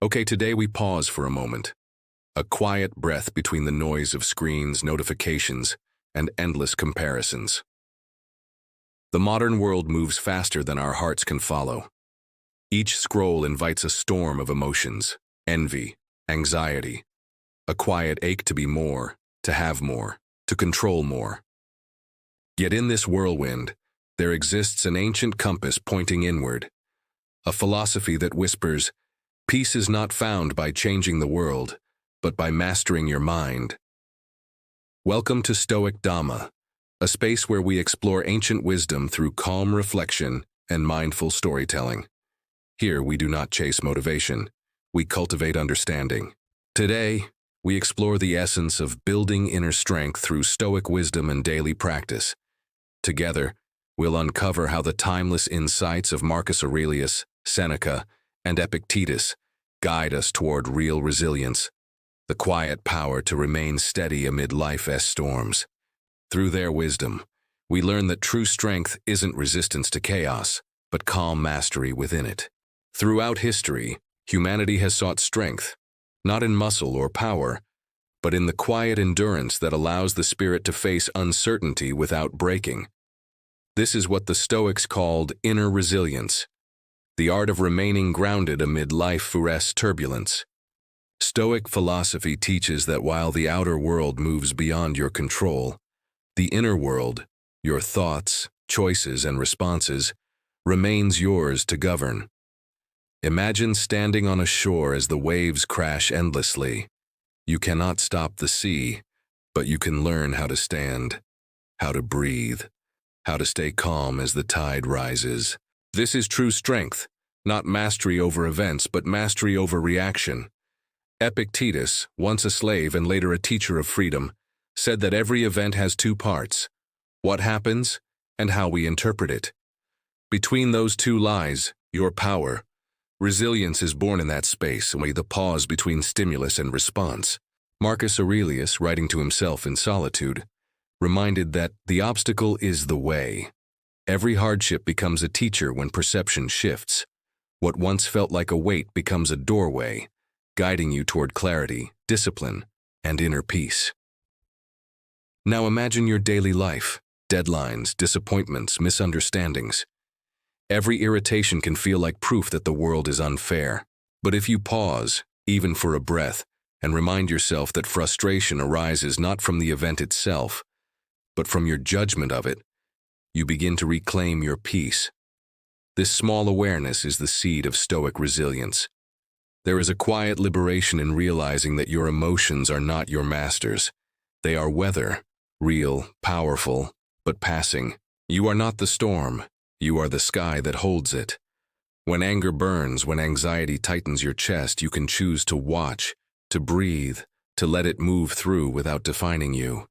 Okay, today we pause for a moment. A quiet breath between the noise of screens, notifications, and endless comparisons. The modern world moves faster than our hearts can follow. Each scroll invites a storm of emotions, envy, anxiety, a quiet ache to be more, to have more, to control more. Yet in this whirlwind, there exists an ancient compass pointing inward, a philosophy that whispers, peace is not found by changing the world, but by mastering your mind. Welcome to Stoic Dhamma, a space where we explore ancient wisdom through calm reflection and mindful storytelling. Here we do not chase motivation, we cultivate understanding. Today, we explore the essence of building inner strength through Stoic wisdom and daily practice. Together, we'll uncover how the timeless insights of Marcus Aurelius, Seneca, and Epictetus guide us toward real resilience, the quiet power to remain steady amid life's storms. Through their wisdom, we learn that true strength isn't resistance to chaos, but calm mastery within it. Throughout history, humanity has sought strength, not in muscle or power, but in the quiet endurance that allows the spirit to face uncertainty without breaking. This is what the Stoics called inner resilience, the art of remaining grounded amid life's turbulence. Stoic philosophy teaches that while the outer world moves beyond your control, the inner world, your thoughts, choices, and responses, remains yours to govern. Imagine standing on a shore as the waves crash endlessly. You cannot stop the sea, but you can learn how to stand, how to breathe, how to stay calm as the tide rises. This is true strength, not mastery over events, but mastery over reaction. Epictetus, once a slave and later a teacher of freedom, said that every event has two parts: what happens and how we interpret it. Between those two lies your power. Resilience is born in that space, the pause between stimulus and response. Marcus Aurelius, writing to himself in solitude, reminded that the obstacle is the way. Every hardship becomes a teacher when perception shifts. What once felt like a weight becomes a doorway, guiding you toward clarity, discipline, and inner peace. Now imagine your daily life: deadlines, disappointments, misunderstandings. Every irritation can feel like proof that the world is unfair. But if you pause, even for a breath, and remind yourself that frustration arises not from the event itself, but from your judgment of it, you begin to reclaim your peace. This small awareness is the seed of Stoic resilience. There is a quiet liberation in realizing that your emotions are not your masters. They are weather, real, powerful, but passing. You are not the storm. You are the sky that holds it. When anger burns, when anxiety tightens your chest, you can choose to watch, to breathe, to let it move through without defining you.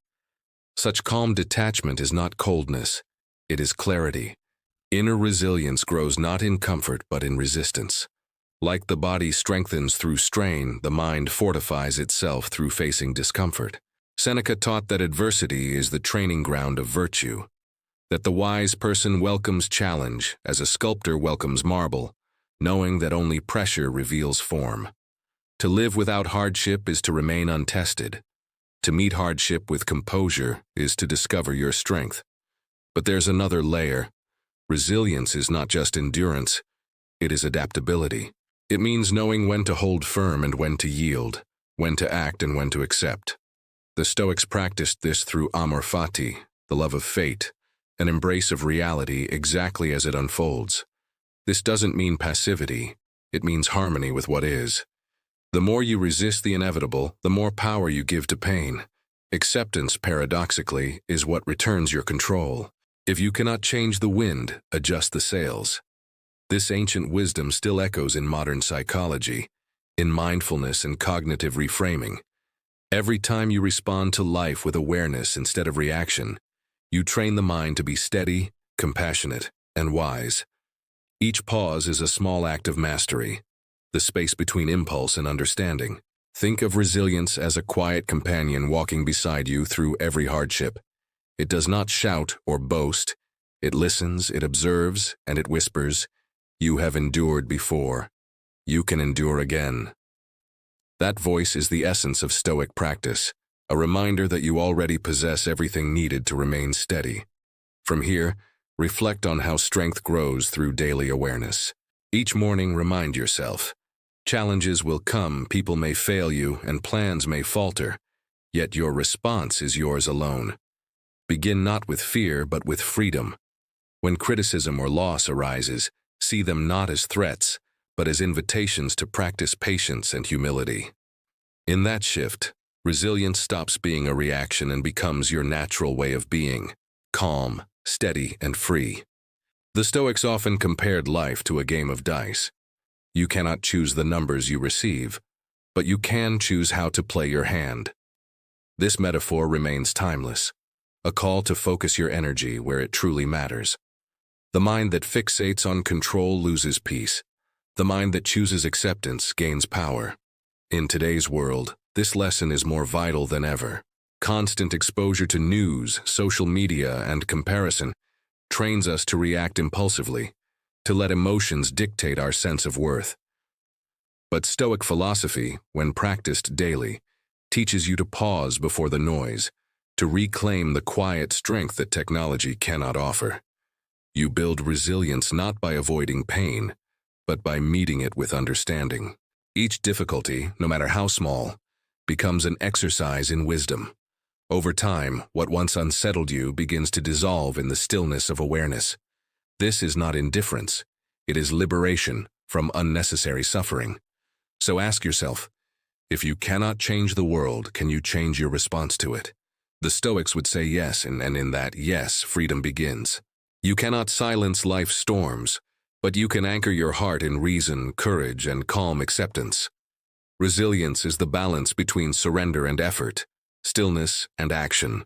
Such calm detachment is not coldness, it is clarity. Inner resilience grows not in comfort but in resistance. Like the body strengthens through strain, the mind fortifies itself through facing discomfort. Seneca taught that adversity is the training ground of virtue, that the wise person welcomes challenge as a sculptor welcomes marble, knowing that only pressure reveals form. To live without hardship is to remain untested. To meet hardship with composure is to discover your strength. But there's another layer. Resilience is not just endurance, it is adaptability. It means knowing when to hold firm and when to yield, when to act and when to accept. The Stoics practiced this through amor fati, the love of fate, an embrace of reality exactly as it unfolds. This doesn't mean passivity, it means harmony with what is. The more you resist the inevitable, the more power you give to pain. Acceptance, paradoxically, is what returns your control. If you cannot change the wind, adjust the sails. This ancient wisdom still echoes in modern psychology, in mindfulness and cognitive reframing. Every time you respond to life with awareness instead of reaction, you train the mind to be steady, compassionate, and wise. Each pause is a small act of mastery, the space between impulse and understanding. Think of resilience as a quiet companion walking beside you through every hardship. It does not shout or boast. It listens, it observes, and it whispers, "You have endured before. You can endure again." That voice is the essence of Stoic practice, a reminder that you already possess everything needed to remain steady. From here, reflect on how strength grows through daily awareness. Each morning, remind yourself, challenges will come, people may fail you, and plans may falter, yet your response is yours alone. Begin not with fear, but with freedom. When criticism or loss arises, see them not as threats, but as invitations to practice patience and humility. In that shift, resilience stops being a reaction and becomes your natural way of being, calm, steady, and free. The Stoics often compared life to a game of dice. You cannot choose the numbers you receive, but you can choose how to play your hand. This metaphor remains timeless, a call to focus your energy where it truly matters. The mind that fixates on control loses peace. The mind that chooses acceptance gains power. In today's world, this lesson is more vital than ever. Constant exposure to news, social media, and comparison trains us to react impulsively, to let emotions dictate our sense of worth. But Stoic philosophy, when practiced daily, teaches you to pause before the noise, to reclaim the quiet strength that technology cannot offer. You build resilience not by avoiding pain, but by meeting it with understanding. Each difficulty, no matter how small, becomes an exercise in wisdom. Over time, what once unsettled you begins to dissolve in the stillness of awareness. This is not indifference. It is liberation from unnecessary suffering. So ask yourself, if you cannot change the world, can you change your response to it? The Stoics would say yes, and in that yes, freedom begins. You cannot silence life's storms, but you can anchor your heart in reason, courage, and calm acceptance. Resilience is the balance between surrender and effort, stillness and action.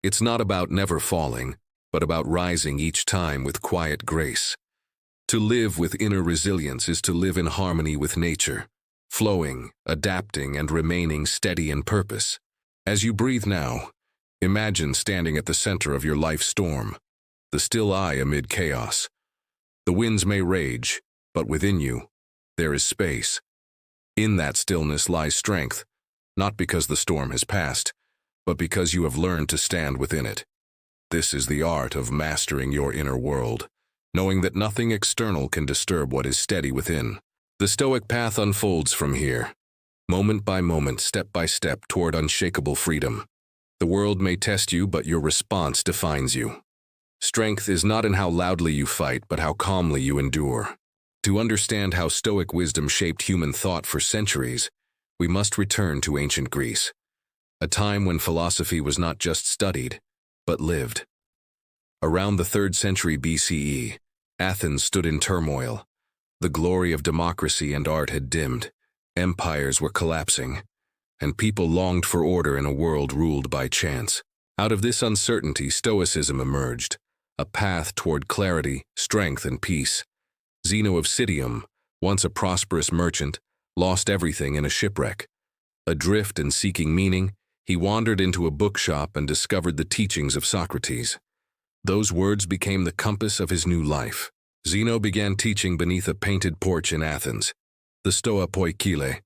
It's not about never falling, but about rising each time with quiet grace. To live with inner resilience is to live in harmony with nature, flowing, adapting, and remaining steady in purpose. As you breathe now, imagine standing at the center of your life storm, the still eye amid chaos. The winds may rage, but within you, there is space. In that stillness lies strength, not because the storm has passed, but because you have learned to stand within it. This is the art of mastering your inner world, knowing that nothing external can disturb what is steady within. The Stoic path unfolds from here, moment by moment, step by step, toward unshakable freedom. The world may test you, but your response defines you. Strength is not in how loudly you fight, but how calmly you endure. To understand how Stoic wisdom shaped human thought for centuries, we must return to ancient Greece, a time when philosophy was not just studied, but lived. Around the 3rd century BCE, Athens stood in turmoil. The glory of democracy and art had dimmed, empires were collapsing, and people longed for order in a world ruled by chance. Out of this uncertainty, Stoicism emerged, a path toward clarity, strength, and peace. Zeno of Citium, once a prosperous merchant, lost everything in a shipwreck. Adrift and seeking meaning, he wandered into a bookshop and discovered the teachings of Socrates. Those words became the compass of his new life. Zeno began teaching beneath a painted porch in Athens, the Stoa Poikile,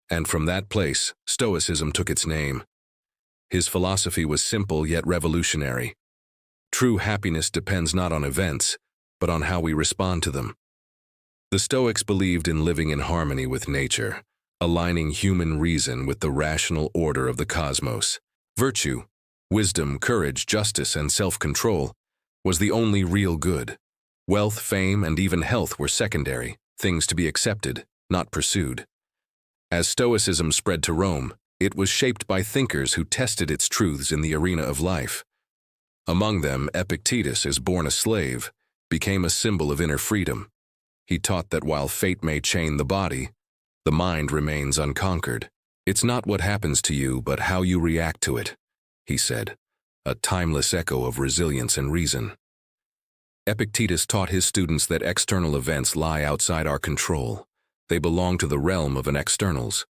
and from that place, Stoicism took its name. His philosophy was simple yet revolutionary. True happiness depends not on events, but on how we respond to them. The Stoics believed in living in harmony with nature, aligning human reason with the rational order of the cosmos. Virtue, wisdom, courage, justice, and self-control was the only real good. Wealth, fame, and even health were secondary, things to be accepted, not pursued. As Stoicism spread to Rome, it was shaped by thinkers who tested its truths in the arena of life. Among them, Epictetus, as born a slave, became a symbol of inner freedom. He taught that while fate may chain the body, the mind remains unconquered. It's not what happens to you, but how you react to it, he said, a timeless echo of resilience and reason. Epictetus taught his students that external events lie outside our control. They belong to the realm of an externals.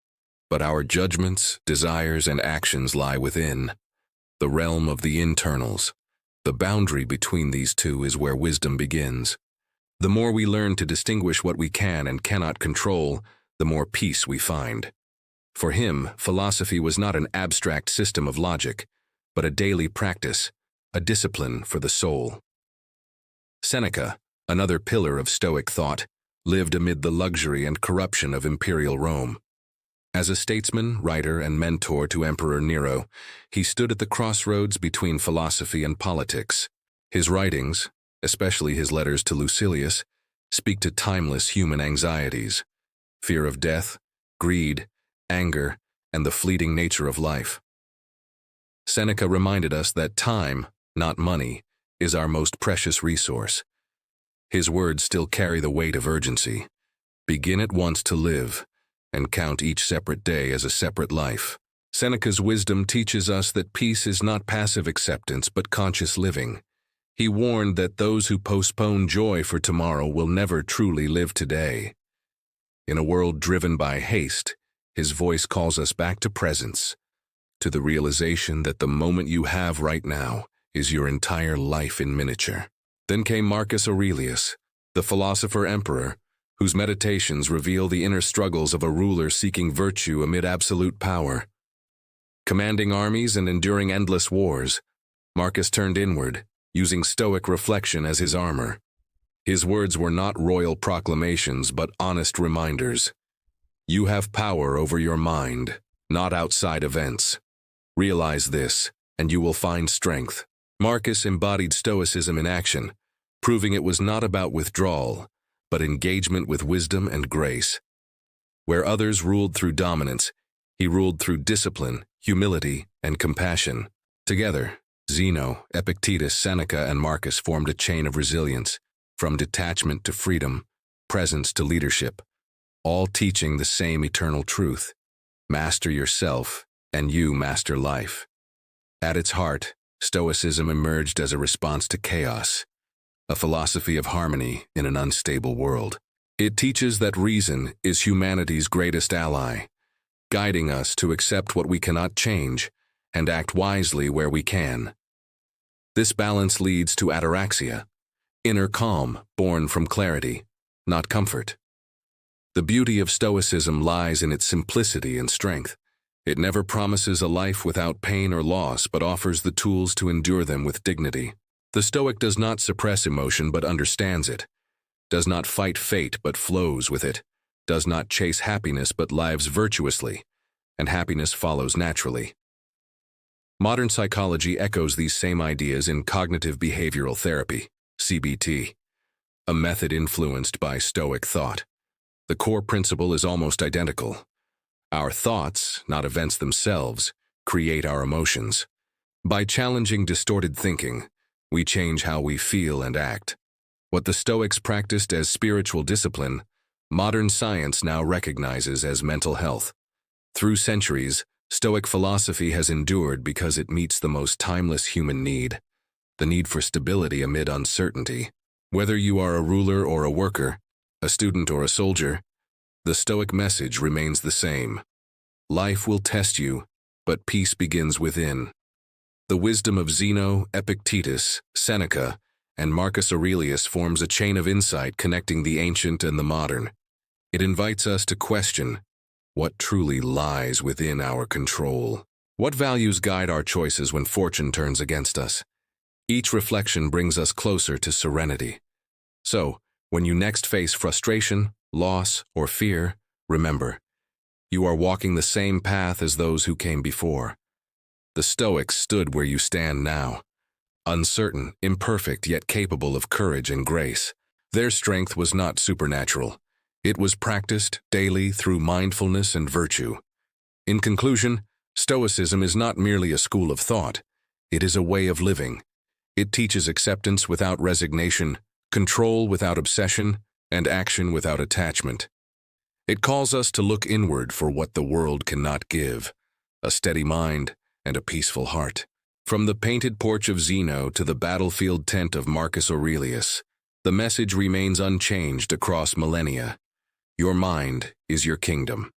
But our judgments, desires, and actions lie within, the realm of the internals. The boundary between these two is where wisdom begins. The more we learn to distinguish what we can and cannot control, the more peace we find. For him, philosophy was not an abstract system of logic, but a daily practice, a discipline for the soul. Seneca, another pillar of Stoic thought, lived amid the luxury and corruption of imperial Rome. As a statesman, writer, and mentor to Emperor Nero, he stood at the crossroads between philosophy and politics. His writings, especially his letters to Lucilius, speak to timeless human anxieties: fear of death, greed, anger, and the fleeting nature of life. Seneca reminded us that time, not money, is our most precious resource. His words still carry the weight of urgency. Begin at once to live, and count each separate day as a separate life. Seneca's wisdom teaches us that peace is not passive acceptance but conscious living. He warned that those who postpone joy for tomorrow will never truly live today. In a world driven by haste, his voice calls us back to presence, to the realization that the moment you have right now is your entire life in miniature. Then came Marcus Aurelius, the philosopher-emperor, whose meditations reveal the inner struggles of a ruler seeking virtue amid absolute power. Commanding armies and enduring endless wars, Marcus turned inward, using Stoic reflection as his armor. His words were not royal proclamations but honest reminders. You have power over your mind, not outside events. Realize this, and you will find strength. Marcus embodied Stoicism in action, proving it was not about withdrawal, but engagement with wisdom and grace. Where others ruled through dominance, he ruled through discipline, humility, and compassion. Together, Zeno, Epictetus, Seneca, and Marcus formed a chain of resilience, from detachment to freedom, presence to leadership, all teaching the same eternal truth: master yourself, and you master life. At its heart, Stoicism emerged as a response to chaos, a philosophy of harmony in an unstable world. It teaches that reason is humanity's greatest ally, guiding us to accept what we cannot change and act wisely where we can. This balance leads to ataraxia, inner calm born from clarity, not comfort. The beauty of Stoicism lies in its simplicity and strength. It never promises a life without pain or loss, but offers the tools to endure them with dignity. The Stoic does not suppress emotion but understands it, does not fight fate but flows with it, does not chase happiness but lives virtuously, and happiness follows naturally. Modern psychology echoes these same ideas in cognitive behavioral therapy, CBT, a method influenced by Stoic thought. The core principle is almost identical. Our thoughts, not events themselves, create our emotions. By challenging distorted thinking, we change how we feel and act. What the Stoics practiced as spiritual discipline, modern science now recognizes as mental health. Through centuries, Stoic philosophy has endured because it meets the most timeless human need, the need for stability amid uncertainty. Whether you are a ruler or a worker, a student or a soldier, the Stoic message remains the same. Life will test you, but peace begins within. The wisdom of Zeno, Epictetus, Seneca, and Marcus Aurelius forms a chain of insight connecting the ancient and the modern. It invites us to question what truly lies within our control. What values guide our choices when fortune turns against us? Each reflection brings us closer to serenity. So, when you next face frustration, loss, or fear, remember, you are walking the same path as those who came before. The Stoics stood where you stand now, uncertain, imperfect, yet capable of courage and grace. Their strength was not supernatural. It was practiced daily through mindfulness and virtue. In conclusion, Stoicism is not merely a school of thought. It is a way of living. It teaches acceptance without resignation, control without obsession, and action without attachment. It calls us to look inward for what the world cannot give: a steady mind and a peaceful heart. From the painted porch of Zeno to the battlefield tent of Marcus Aurelius, the message remains unchanged across millennia. Your mind is your kingdom.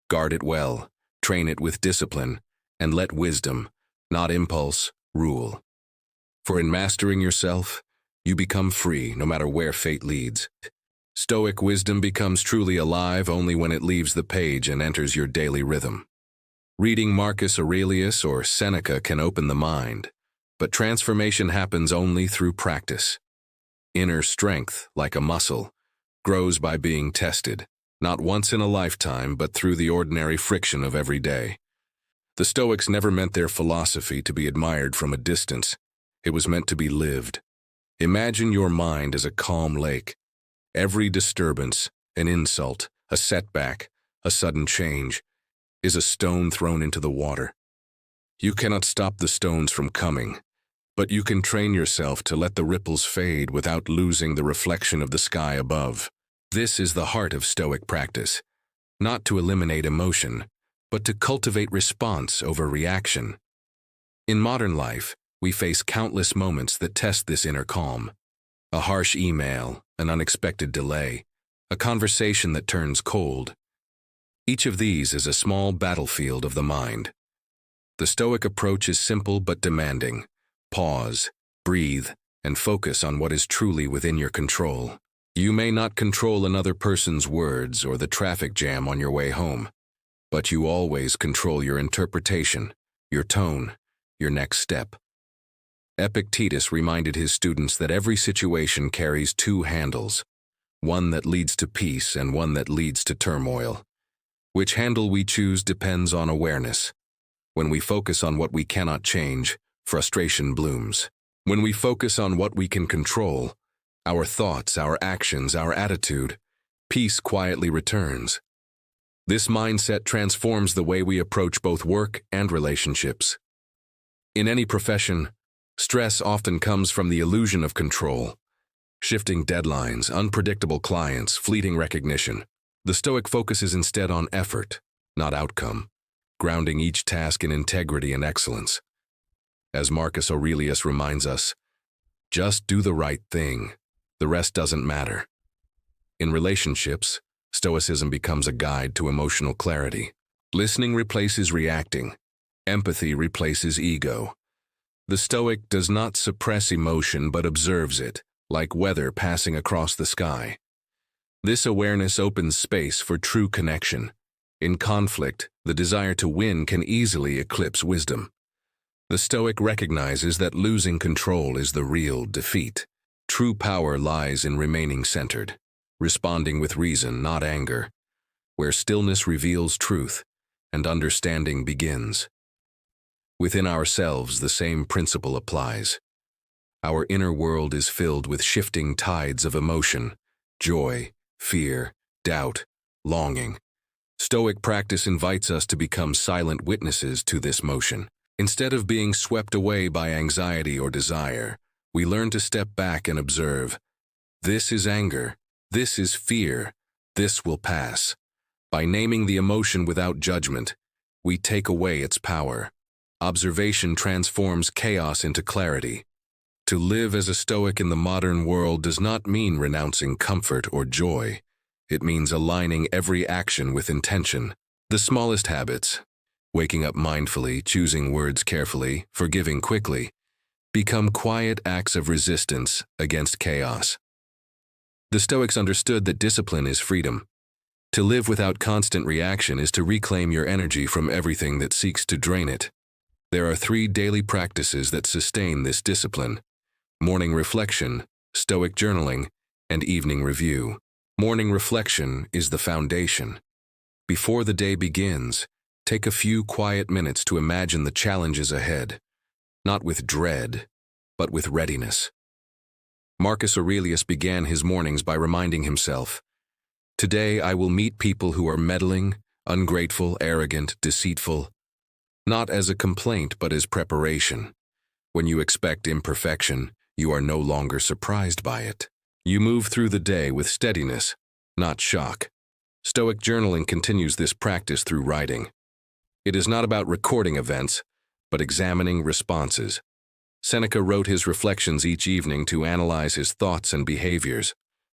Guard it well, train it with discipline, and let wisdom, not impulse, rule. For in mastering yourself, you become free no matter where fate leads. Stoic wisdom becomes truly alive only when it leaves the page and enters your daily rhythm. Reading Marcus Aurelius or Seneca can open the mind, but transformation happens only through practice. Inner strength, like a muscle, grows by being tested, not once in a lifetime, but through the ordinary friction of every day. The Stoics never meant their philosophy to be admired from a distance. It was meant to be lived. Imagine your mind as a calm lake. Every disturbance, an insult, a setback, a sudden change, is a stone thrown into the water. You cannot stop the stones from coming, but you can train yourself to let the ripples fade without losing the reflection of the sky above. This is the heart of Stoic practice, not to eliminate emotion, but to cultivate response over reaction. In modern life, we face countless moments that test this inner calm. A harsh email, an unexpected delay, a conversation that turns cold. Each of these is a small battlefield of the mind. The Stoic approach is simple but demanding. Pause, breathe, and focus on what is truly within your control. You may not control another person's words or the traffic jam on your way home, but you always control your interpretation, your tone, your next step. Epictetus reminded his students that every situation carries two handles, one that leads to peace and one that leads to turmoil. Which handle we choose depends on awareness. When we focus on what we cannot change, frustration blooms. When we focus on what we can control, our thoughts, our actions, our attitude, peace quietly returns. This mindset transforms the way we approach both work and relationships. In any profession, stress often comes from the illusion of control. Shifting deadlines, unpredictable clients, fleeting recognition. The Stoic focuses instead on effort, not outcome, grounding each task in integrity and excellence. As Marcus Aurelius reminds us, just do the right thing. The rest doesn't matter. In relationships, Stoicism becomes a guide to emotional clarity. Listening replaces reacting. Empathy replaces ego. The Stoic does not suppress emotion but observes it, like weather passing across the sky. This awareness opens space for true connection. In conflict, the desire to win can easily eclipse wisdom. The Stoic recognizes that losing control is the real defeat. True power lies in remaining centered, responding with reason, not anger, where stillness reveals truth and understanding begins. Within ourselves, the same principle applies. Our inner world is filled with shifting tides of emotion, joy, fear, doubt, longing. Stoic practice invites us to become silent witnesses to this motion. Instead of being swept away by anxiety or desire, we learn to step back and observe. This is anger. This is fear. This will pass. By naming the emotion without judgment, we take away its power. Observation transforms chaos into clarity. To live as a Stoic in the modern world does not mean renouncing comfort or joy. It means aligning every action with intention. The smallest habits, waking up mindfully, choosing words carefully, forgiving quickly, become quiet acts of resistance against chaos. The Stoics understood that discipline is freedom. To live without constant reaction is to reclaim your energy from everything that seeks to drain it. There are 3 daily practices that sustain this discipline: morning reflection, Stoic journaling, and evening review. Morning reflection is the foundation. Before the day begins, take a few quiet minutes to imagine the challenges ahead, not with dread, but with readiness. Marcus Aurelius began his mornings by reminding himself, "Today I will meet people who are meddling, ungrateful, arrogant, deceitful," not as a complaint but as preparation. When you expect imperfection, you are no longer surprised by it. You move through the day with steadiness, not shock. Stoic journaling continues this practice through writing. It is not about recording events, but examining responses. Seneca wrote his reflections each evening to analyze his thoughts and behaviors.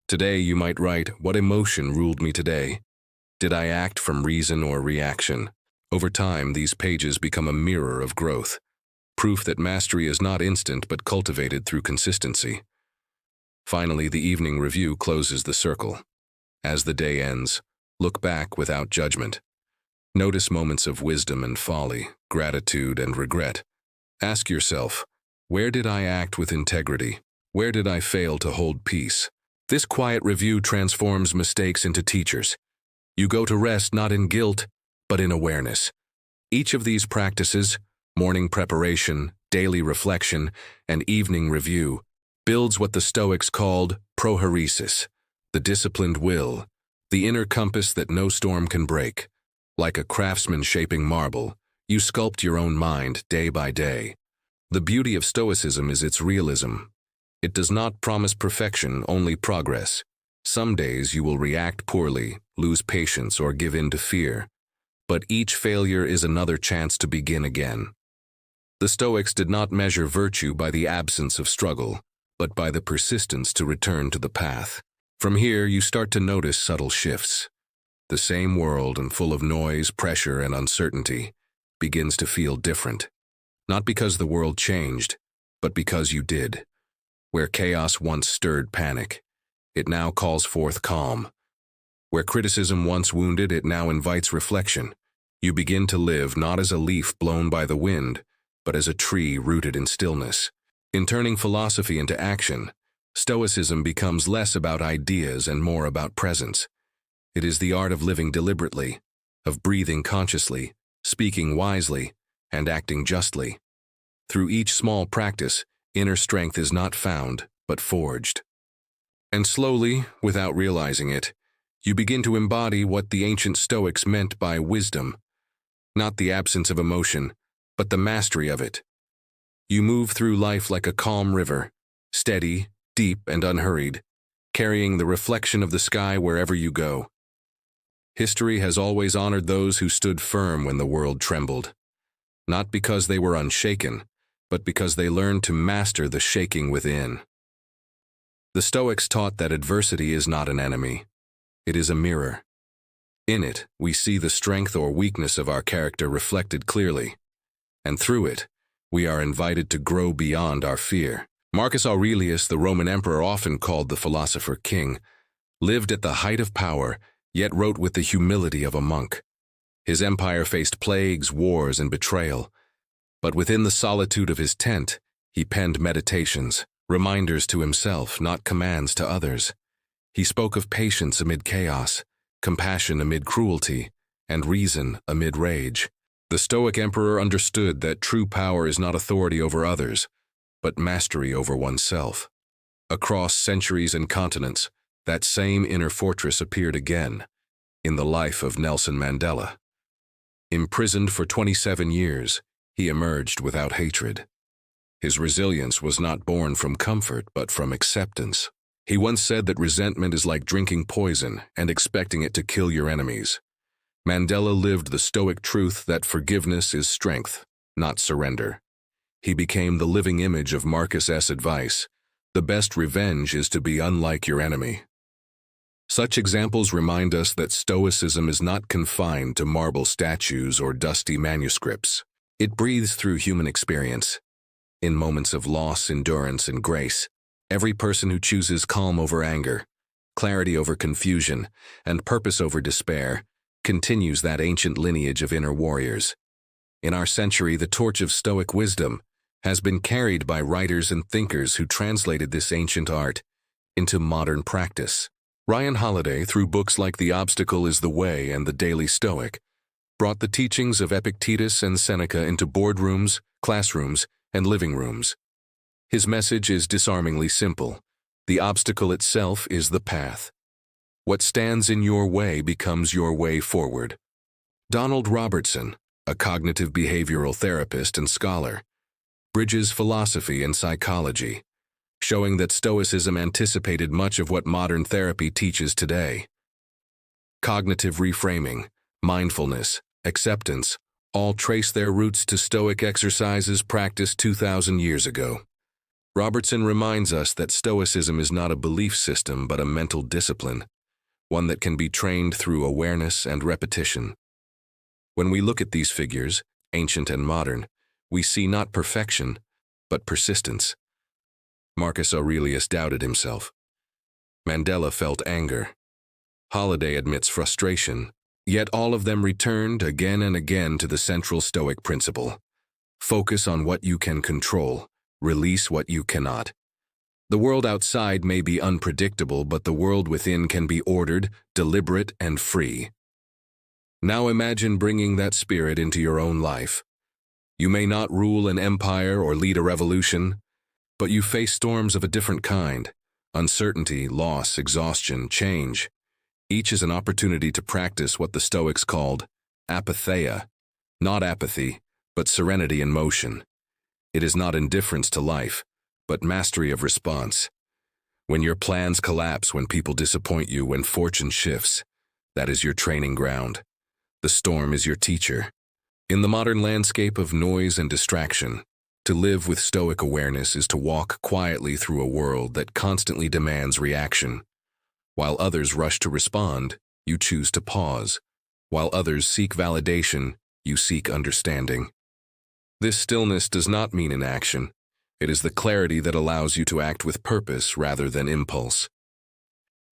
Today you might write, "What emotion ruled me today? Did I act from reason or reaction?" Over time, these pages become a mirror of growth, proof that mastery is not instant but cultivated through consistency. Finally, the evening review closes the circle. As the day ends, look back without judgment. Notice moments of wisdom and folly, gratitude and regret. Ask yourself, where did I act with integrity? Where did I fail to hold peace? This quiet review transforms mistakes into teachers. You go to rest not in guilt, but in awareness. Each of these practices, morning preparation, daily reflection, and evening review, builds what the Stoics called prohairesis, the disciplined will, the inner compass that no storm can break. Like a craftsman shaping marble, you sculpt your own mind day by day. The beauty of Stoicism is its realism. It does not promise perfection, only progress. Some days you will react poorly, lose patience, or give in to fear. But each failure is another chance to begin again. The Stoics did not measure virtue by the absence of struggle, but by the persistence to return to the path. From here, you start to notice subtle shifts. The same world, and full of noise, pressure, and uncertainty, begins to feel different. Not because the world changed, but because you did. Where chaos once stirred panic, it now calls forth calm. Where criticism once wounded, it now invites reflection. You begin to live not as a leaf blown by the wind, but as a tree rooted in stillness. In turning philosophy into action, Stoicism becomes less about ideas and more about presence. It is the art of living deliberately, of breathing consciously, speaking wisely, and acting justly. Through each small practice, inner strength is not found, but forged. And slowly, without realizing it, you begin to embody what the ancient Stoics meant by wisdom. Not the absence of emotion, but the mastery of it. You move through life like a calm river, steady, deep, and unhurried, carrying the reflection of the sky wherever you go. History has always honored those who stood firm when the world trembled. Not because they were unshaken, but because they learned to master the shaking within. The Stoics taught that adversity is not an enemy. It is a mirror. In it, we see the strength or weakness of our character reflected clearly, and through it, we are invited to grow beyond our fear. Marcus Aurelius, the Roman emperor often called the philosopher king, lived at the height of power, yet wrote with the humility of a monk. His empire faced plagues, wars, and betrayal, but within the solitude of his tent, he penned meditations, reminders to himself, not commands to others. He spoke of patience amid chaos, compassion amid cruelty, and reason amid rage. The Stoic emperor understood that true power is not authority over others, but mastery over oneself. Across centuries and continents, that same inner fortress appeared again, in the life of Nelson Mandela. Imprisoned for 27 years, he emerged without hatred. His resilience was not born from comfort, but from acceptance. He once said that resentment is like drinking poison and expecting it to kill your enemies. Mandela lived the Stoic truth that forgiveness is strength, not surrender. He became the living image of Marcus's advice: the best revenge is to be unlike your enemy. Such examples remind us that Stoicism is not confined to marble statues or dusty manuscripts. It breathes through human experience. In moments of loss, endurance, and grace, every person who chooses calm over anger, clarity over confusion, and purpose over despair continues that ancient lineage of inner warriors. In our century, the torch of Stoic wisdom has been carried by writers and thinkers who translated this ancient art into modern practice. Ryan Holiday, through books like The Obstacle is the Way and The Daily Stoic, brought the teachings of Epictetus and Seneca into boardrooms, classrooms, and living rooms. His message is disarmingly simple: the obstacle itself is the path. What stands in your way becomes your way forward. Donald Robertson, a cognitive behavioral therapist and scholar, bridges philosophy and psychology, showing that Stoicism anticipated much of what modern therapy teaches today. Cognitive reframing, mindfulness, acceptance, all trace their roots to Stoic exercises practiced 2,000 years ago. Robertson reminds us that Stoicism is not a belief system but a mental discipline, one that can be trained through awareness and repetition. When we look at these figures, ancient and modern, we see not perfection, but persistence. Marcus Aurelius doubted himself. Mandela felt anger. Holiday admits frustration. Yet all of them returned again and again to the central Stoic principle. Focus on what you can control. Release what you cannot. The world outside may be unpredictable, but the world within can be ordered, deliberate, and free. Now imagine bringing that spirit into your own life. You may not rule an empire or lead a revolution, but you face storms of a different kind: uncertainty, loss, exhaustion, change. Each is an opportunity to practice what the Stoics called apatheia, not apathy, but serenity in motion. It is not indifference to life, but mastery of response. When your plans collapse, when people disappoint you, when fortune shifts, that is your training ground. The storm is your teacher. In the modern landscape of noise and distraction, to live with Stoic awareness is to walk quietly through a world that constantly demands reaction. While others rush to respond, you choose to pause. While others seek validation, you seek understanding. This stillness does not mean inaction. It is the clarity that allows you to act with purpose rather than impulse.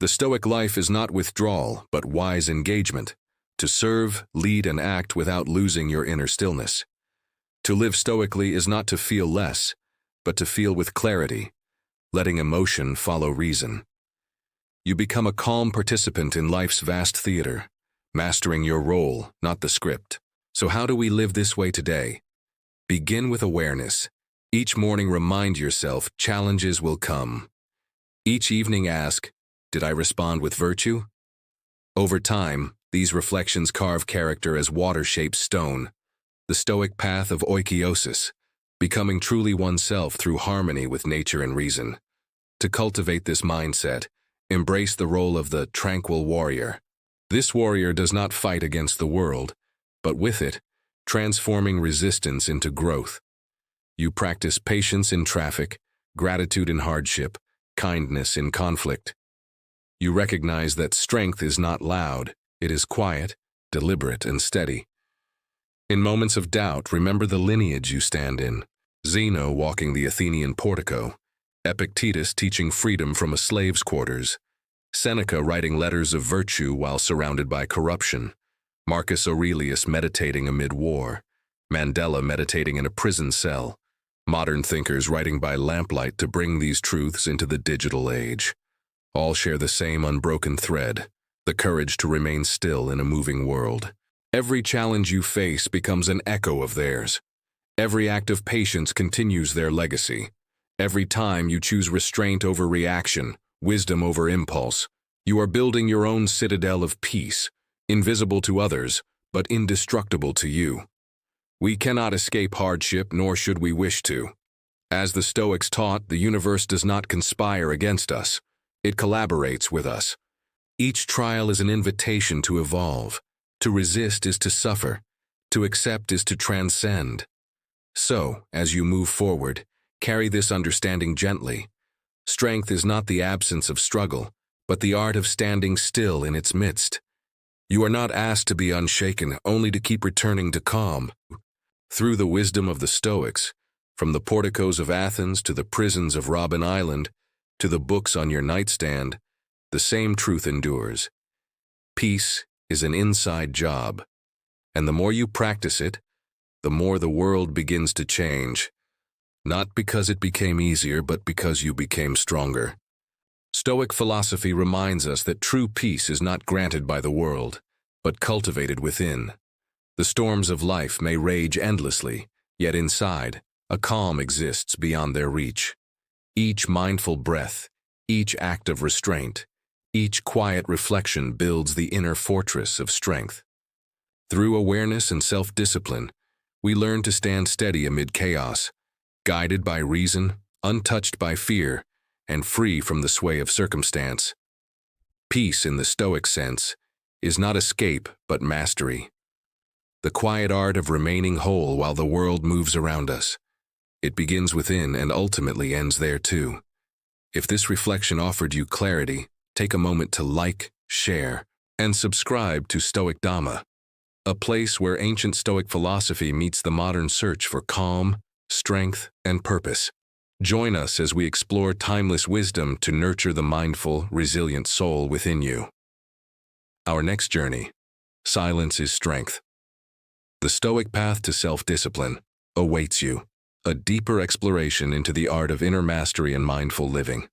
The Stoic life is not withdrawal, but wise engagement. To serve, lead, and act without losing your inner stillness. To live stoically is not to feel less, but to feel with clarity, letting emotion follow reason. You become a calm participant in life's vast theater, mastering your role, not the script. So how do we live this way today? Begin with awareness. Each morning remind yourself challenges will come. Each evening ask, did I respond with virtue? Over time, these reflections carve character as water shapes stone. The Stoic path of oikiosis, becoming truly oneself through harmony with nature and reason. To cultivate this mindset, embrace the role of the tranquil warrior. This warrior does not fight against the world, but with it, transforming resistance into growth. You practice patience in traffic, gratitude in hardship, kindness in conflict. You recognize that strength is not loud, it is quiet, deliberate, and steady. In moments of doubt, remember the lineage you stand in. Zeno walking the Athenian portico, Epictetus teaching freedom from a slave's quarters, Seneca writing letters of virtue while surrounded by corruption, Marcus Aurelius meditating amid war, Mandela meditating in a prison cell, modern thinkers writing by lamplight to bring these truths into the digital age. All share the same unbroken thread, the courage to remain still in a moving world. Every challenge you face becomes an echo of theirs. Every act of patience continues their legacy. Every time you choose restraint over reaction, wisdom over impulse, you are building your own citadel of peace, invisible to others, but indestructible to you. We cannot escape hardship, nor should we wish to. As the Stoics taught, the universe does not conspire against us. It collaborates with us. Each trial is an invitation to evolve. To resist is to suffer. To accept is to transcend. So, as you move forward, carry this understanding gently. Strength is not the absence of struggle, but the art of standing still in its midst. You are not asked to be unshaken, only to keep returning to calm. Through the wisdom of the Stoics, from the porticos of Athens to the prisons of Robben Island, to the books on your nightstand, the same truth endures. Peace is an inside job, and the more you practice it, the more the world begins to change. Not because it became easier, but because you became stronger. Stoic philosophy reminds us that true peace is not granted by the world, but cultivated within. The storms of life may rage endlessly, yet inside, a calm exists beyond their reach. Each mindful breath, each act of restraint, each quiet reflection builds the inner fortress of strength. Through awareness and self-discipline, we learn to stand steady amid chaos, guided by reason, untouched by fear, and free from the sway of circumstance. Peace, in the Stoic sense, is not escape but mastery. The quiet art of remaining whole while the world moves around us. It begins within and ultimately ends there too. If this reflection offered you clarity, take a moment to like, share, and subscribe to Stoic Dhamma, a place where ancient Stoic philosophy meets the modern search for calm, strength, and purpose. Join us as we explore timeless wisdom to nurture the mindful, resilient soul within you. Our next journey: silence is strength. The Stoic path to self-discipline awaits you, a deeper exploration into the art of inner mastery and mindful living.